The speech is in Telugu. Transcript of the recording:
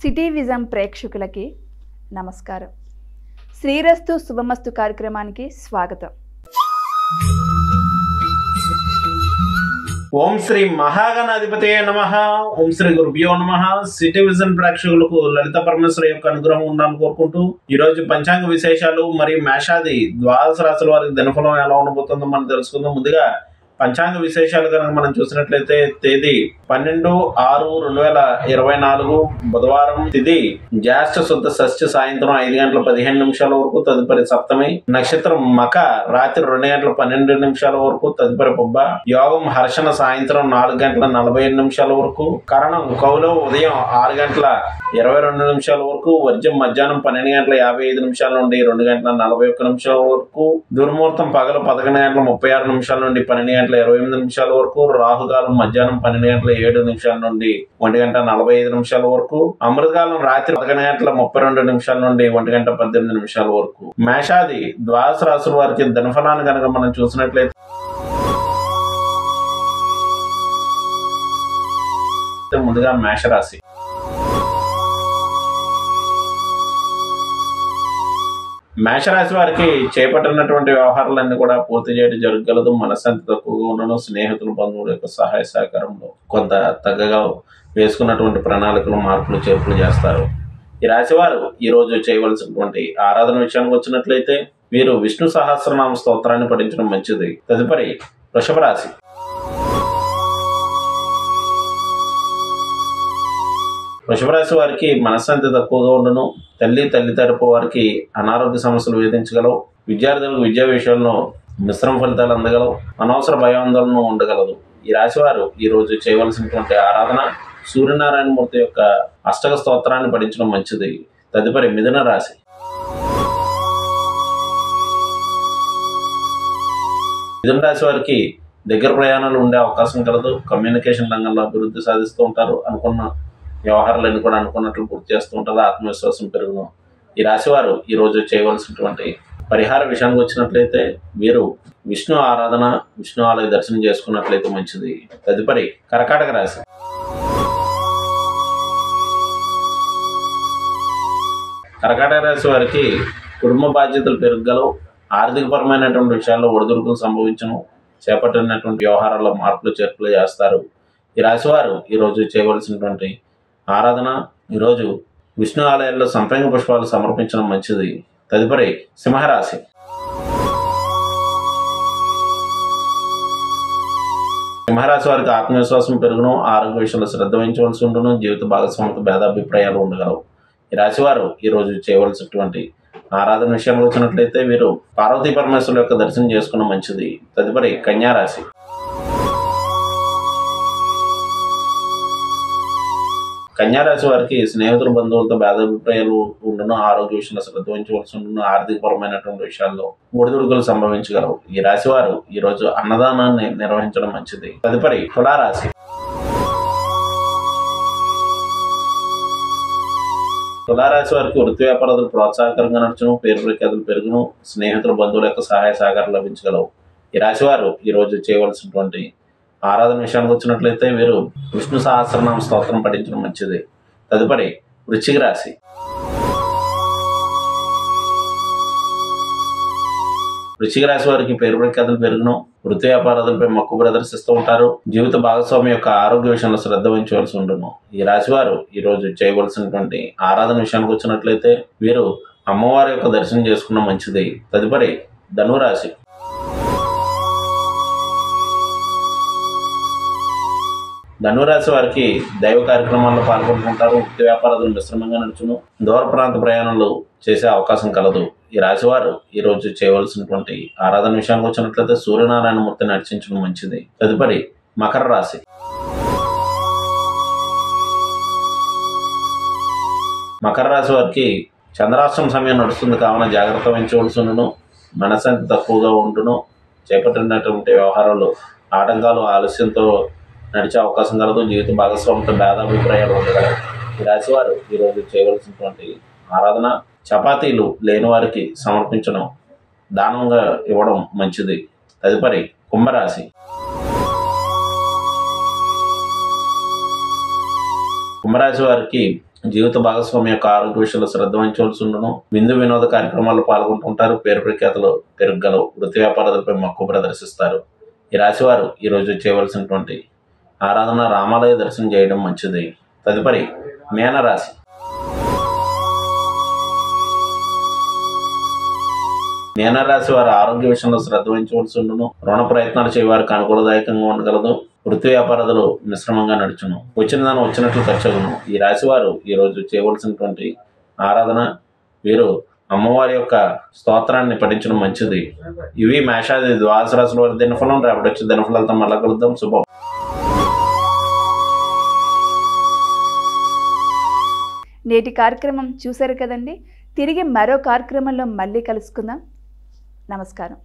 సిటీ విజన్ ప్రేక్షకులకి నమస్కారం. శ్రీరస్తు శుభమస్తు కార్యక్రమానికి స్వాగతం. ఓం శ్రీ మహాగణాధిపతయే నమః. ఓం శ్రీ గురుభ్యో నమః. సిటీ విజన్ ప్రేక్షకులకు లలిత పరమేశ్వరి యొక్క అనుగ్రహం ఉండాలని కోరుకుంటూ ఈ రోజు పంచాంగ విశేషాలు మరియు మేషాది ద్వాదశ రాశుల వారికి దినఫలం ఎలా ఉండబోతుందో మనం తెలుసుకుందాం. ముందుగా పంచాంగ విశేషాలు కనుక మనం చూసినట్లయితే తేదీ 12/6/2024 బుధవారం, తిథి జ్యేష్ఠ శుద్ధ షష్ఠి సాయంత్రం 5:15 వరకు, తదుపరి సప్తమి, నక్షత్రం మక రాత్రి 2:12 వరకు, తదుపరి పుబ్బ, యోగం హర్షణ సాయంత్రం 4:45 వరకు, కరణం కౌలో ఉదయం 6:22 వరకు, వర్జం మధ్యాహ్నం 12:55 నుండి 2:41 వరకు, దుర్ముహూర్తం పగలు 11:36 నుండి 12:28 వరకు, రాహుకాలం మధ్యాహ్నం 12:07 నుండి 1:45 వరకు, అమృతకాలం రాత్రి 11:32 నుండి 1:18 వరకు. మేషాది ద్వాదశ రాశుల వారికి ధనఫలాన్ని కనుక మనం చూసినట్లయితే ముందుగా మేషరాశి. మేషరాశి వారికి చేపట్టినటువంటి వ్యవహారాలన్నీ కూడా పూర్తి చేయడం జరగగలదు. మనశ్శాంతి తక్కువగా ఉండడం, స్నేహితులు బంధువుల యొక్క సహాయ సహకారంలో కొంత తగ్గగా వేసుకున్నటువంటి ప్రణాళికలు మార్పులు చేర్పులు చేస్తారు. ఈ రాశి వారు ఈ రోజు చేయవలసినటువంటి ఆరాధన విషయానికి వచ్చినట్లయితే వీరు విష్ణు సహస్రనామ స్తోత్రాన్ని పఠించడం మంచిది. తదుపరి వృషభ రాశి. వృషభ రాశి వారికి మనశ్శాంతి తక్కువగా ఉండను. తల్లి తరపు వారికి అనారోగ్య సమస్యలు వేధించగలవు. విద్యార్థులకు విద్యా విషయంలో మిశ్రమ ఫలితాలు అందగలవు. అనవసర భయాందోళన ఉండగలదు. ఈ రాశి వారు ఈ రోజు చేయవలసినటువంటి ఆరాధన సూర్యనారాయణ మూర్తి యొక్క అష్టక స్తోత్రాన్ని పఠించడం మంచిది. తదుపరి మిథున రాశి. మిథున రాశి వారికి దగ్గర ప్రయాణాలు ఉండే అవకాశం కలదు. కమ్యూనికేషన్ రంగంలో అభివృద్ధి సాధిస్తూ ఉంటారు. అనుకున్న వ్యవహారాలన్నీ కూడా అనుకున్నట్లు పూర్తి చేస్తూ ఉంటారు. ఆత్మవిశ్వాసం పెరుగును. ఈ రాశి వారు ఈ రోజు చేయవలసినటువంటి పరిహార విషయానికి వచ్చినట్లయితే వీరు విష్ణు ఆరాధన, విష్ణు ఆలయ దర్శనం చేసుకున్నట్లయితే మంచిది. తదుపరి కర్కాటక రాశి. కర్కాటక రాశి వారికి కుటుంబ బాధ్యతలు పెరగగలవు. ఆర్థికపరమైనటువంటి విషయాల్లో ఒడిదుడుకులు సంభవించను. చేపట్టినటువంటి వ్యవహారాల్లో మార్పులు చేర్పులు చేస్తారు. ఈ రాశి వారు ఈరోజు చేయవలసినటువంటి ఆరాధన ఈరోజు విష్ణు ఆలయాల్లో సంపంగ పుష్పాలు సమర్పించడం మంచిది. తదుపరి సింహరాశి. సింహరాశి వారికి ఆత్మవిశ్వాసం పెరుగును. ఆరోగ్య విషయంలో శ్రద్ధ వహించవలసి ఉండును. జీవిత భాగస్వామితో భేదాభిప్రాయాలు ఉండగలవు. ఈ రాశి వారు ఈరోజు చేయవలసినటువంటి ఆరాధన విషయానికి వచ్చినట్లయితే వీరు పార్వతీ పరమేశ్వరుల యొక్క దర్శనం చేసుకున్న మంచిది. తదుపరి కన్యా రాశి. కన్యారాశి వారికి స్నేహితుల బంధువులతో భేదాభిప్రాయాలు ఉండను. ఆరోగ్య విషయంలో శ్రద్ధ వహించవలసి ఉండను. ఆర్థికపరమైనటువంటి విషయాల్లో ఒడిదుడుకులు సంభవించగలవు. ఈ రాశి వారు ఈ రోజు అన్నదానాన్ని నిర్వహించడం మంచిది. తదుపరి తులారాశి. తులారాశి వారికి వృత్తి వ్యాపారాలు ప్రోత్సాహకరంగా నడుచును. పేరు ప్రఖ్యాతులు పెరుగును. స్నేహితుల బంధువుల యొక్క సహాయ సహకారం లభించగలవు. ఈ రాశి వారు ఈ రోజు చేయవలసినటువంటి ఆరాధన విషయానికి వచ్చినట్లయితే వీరు విష్ణు సహస్రనామ స్తోత్రం పఠించడం మంచిది. తదుపరి వృశ్చిక రాశి. వృశ్చిక రాశి వారికి పేరు ప్రఖ్యాతులు పెరుగును. వృత్తి వ్యాపారాలపై మక్కువ ప్రదర్శిస్తూ ఉంటారు. జీవిత భాగస్వామి యొక్క ఆరోగ్య విషయంలో శ్రద్ధ వహించవలసి ఉండును. ఈ రాశి వారు ఈ రోజు చేయవలసినటువంటి ఆరాధన విషయానికి వచ్చినట్లయితే వీరు అమ్మవారి యొక్క దర్శనం చేసుకున్న మంచిది. తదుపరి ధనురాశి. ధనురాశి వారికి దైవ కార్యక్రమాల్లో పాల్గొంటుంటారు. వృత్తి వ్యాపారాలు మిశ్రమంగా నడుచును. దూర ప్రాంత ప్రయాణాలు చేసే అవకాశం కలదు. ఈ రాశి వారు ఈ రోజు చేయవలసినటువంటి ఆరాధన విషయానికి వచ్చినట్లయితే సూర్యనారాయణ మూర్తిని అర్చించడం మంచిది. తదుపరి మకర రాశి. మకర రాశి వారికి చంద్రాష్టమ సమయం నడుస్తుంది కావున జాగ్రత్త వహించవలసి ఉండును. మనశ్శాంతి తక్కువగా ఉండును. చేపట్టినటువంటి వ్యవహారాలు ఆటంకాలు ఆలస్యంతో నడిచే అవకాశం కలదు. జీవిత భాగస్వామితో భేదాభిప్రాయాలు ఉండగలవు. ఈ రాశి వారు ఈరోజు చేయవలసినటువంటి ఆరాధన చపాతీలు లేని వారికి సమర్పించడం, దానంగా ఇవ్వడం మంచిది. తదుపరి కుంభరాశి. కుంభరాశి వారికి జీవిత భాగస్వామి యొక్క ఆరోగ్య విషయంలో శ్రద్ధ వహించవలసి ఉండును. విందు వినోద కార్యక్రమాల్లో పాల్గొంటుంటారు. పేరు ప్రఖ్యాతలు పెరుగలవు. వృత్తి వ్యాపారాలపై మక్కువ ప్రదర్శిస్తారు. ఈ రాశివారు ఈరోజు చేయవలసినటువంటి ఆరాధన రామాలయ దర్శనం చేయడం మంచిది. తదుపరి మీనరాశి. మీనరాశి వారి ఆరోగ్య విషయంలో శ్రద్ధ వహించవలసి ఉండును. రుణ ప్రయత్నాలు చేయవారికి అనుకూలదాయకంగా ఉండగలదు. వృత్తి వ్యాపారాలు మిశ్రమంగా నడుచును. వచ్చిన దాన్ని వచ్చినట్లు ఖర్చును. ఈ రాశి వారు ఈరోజు చేయవలసినటువంటి ఆరాధన వీరు అమ్మవారి యొక్క స్తోత్రాన్ని పఠించడం మంచిది. ఇవి మేషాది ద్వాదశ రాశుల వారి దినఫలం. రేపటి వచ్చే దినఫలాలతో మళ్ళా కలుద్దాం. శుభం. నేటి కార్యక్రమం చూశారు కదండి. తిరిగి మరో కార్యక్రమంలో మళ్ళీ కలుసుకుందాం. నమస్కారం.